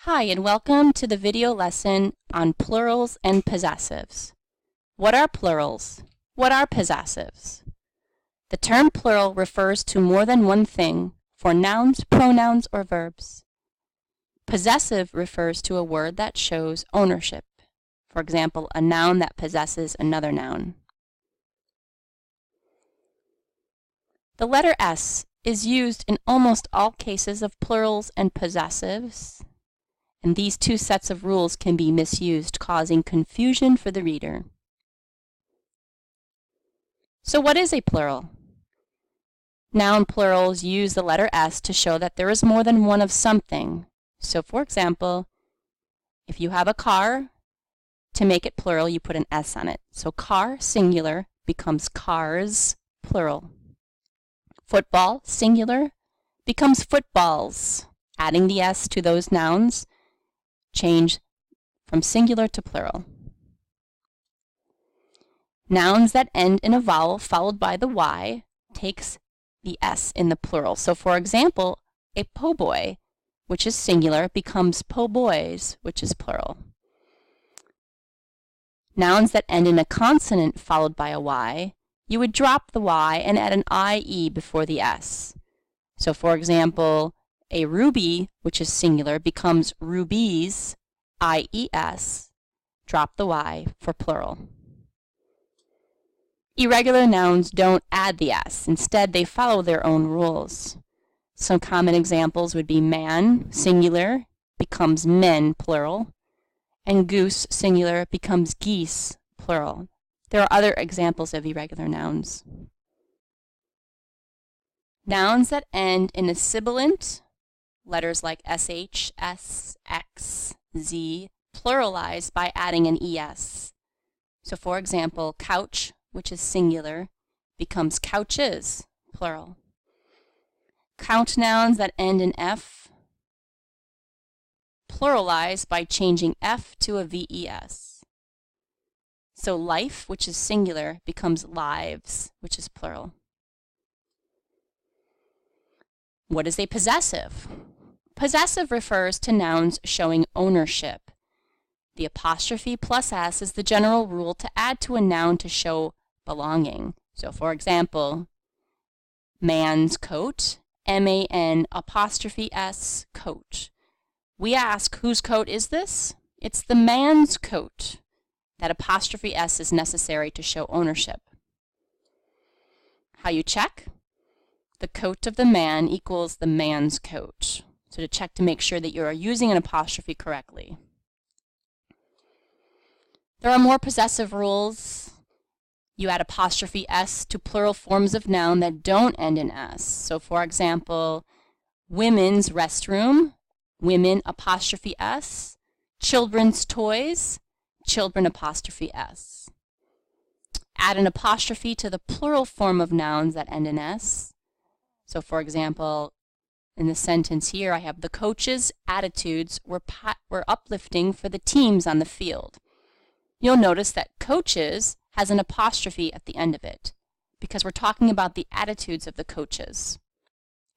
Hi, and welcome to the video lesson on plurals and possessives. What are plurals? What are possessives? The term plural refers to more than one thing for nouns, pronouns, or verbs. Possessive refers to a word that shows ownership. For example, a noun that possesses another noun. The letter S is used in almost all cases of plurals and possessives. And these two sets of rules can be misused, causing confusion for the reader. So what is a plural? Noun plurals use the letter S to show that there is more than one of something. So for example, if you have a car, to make it plural, you put an S on it. So car, singular, becomes cars, plural. Football, singular, becomes footballs. Adding the S to those nouns change from singular to plural. Nouns that end in a vowel followed by the Y takes the S in the plural. So for example, a po' boy, which is singular, becomes po' boys, which is plural. Nouns that end in a consonant followed by a Y, you would drop the Y and add an IE before the S. So for example, a ruby, which is singular, becomes rubies, IES, drop the Y for plural. Irregular nouns don't add the S. Instead, they follow their own rules. Some common examples would be man, singular, becomes men, plural, and goose, singular, becomes geese, plural. There are other examples of irregular nouns. Nouns that end in a sibilant, letters like SH, S, X, Z, pluralize by adding an ES. So for example, couch, which is singular, becomes couches, plural. Count nouns that end in F pluralize by changing F to a VES. So life, which is singular, becomes lives, which is plural. What is a possessive? Possessive refers to nouns showing ownership. The apostrophe plus S is the general rule to add to a noun to show belonging. So for example, man's coat, MAN apostrophe S, coat. We ask, whose coat is this? It's the man's coat. That apostrophe S is necessary to show ownership. How you check? The coat of the man equals the man's coat. So to check to make sure that you are using an apostrophe correctly. There are more possessive rules. You add apostrophe S to plural forms of noun that don't end in S. So for example, women's restroom, women apostrophe S, children's toys, children apostrophe S. Add an apostrophe to the plural form of nouns that end in S. So for example, in the sentence here, I have the coach's attitudes were uplifting for the teams on the field. You'll notice that coaches has an apostrophe at the end of it because we're talking about the attitudes of the coaches.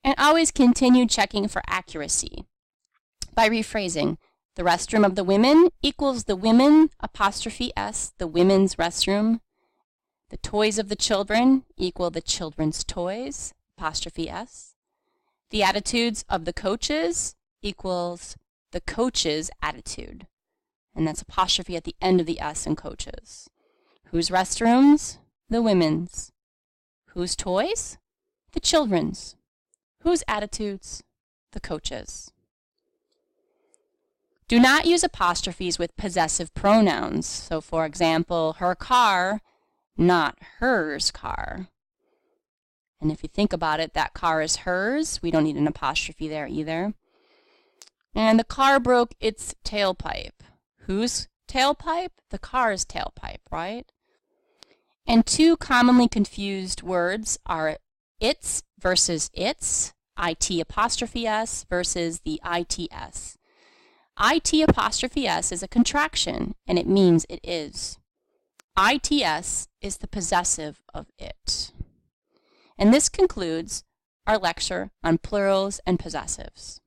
And always continue checking for accuracy by rephrasing. The restroom of the women equals the women apostrophe S, the women's restroom. The toys of the children equal the children's toys, apostrophe S. The attitudes of the coaches equals the coach's attitude. And that's apostrophe at the end of the S in coaches. Whose restrooms? The women's. Whose toys? The children's. Whose attitudes? The coaches. Do not use apostrophes with possessive pronouns. So for example, her car, not hers car. And if you think about it, that car is hers. We don't need an apostrophe there either. And the car broke its tailpipe. Whose tailpipe? The car's tailpipe, right? And two commonly confused words are its versus its, IT apostrophe S versus the ITS. IT apostrophe S is a contraction, and it means it is. ITS is the possessive of it. And this concludes our lecture on plurals and possessives.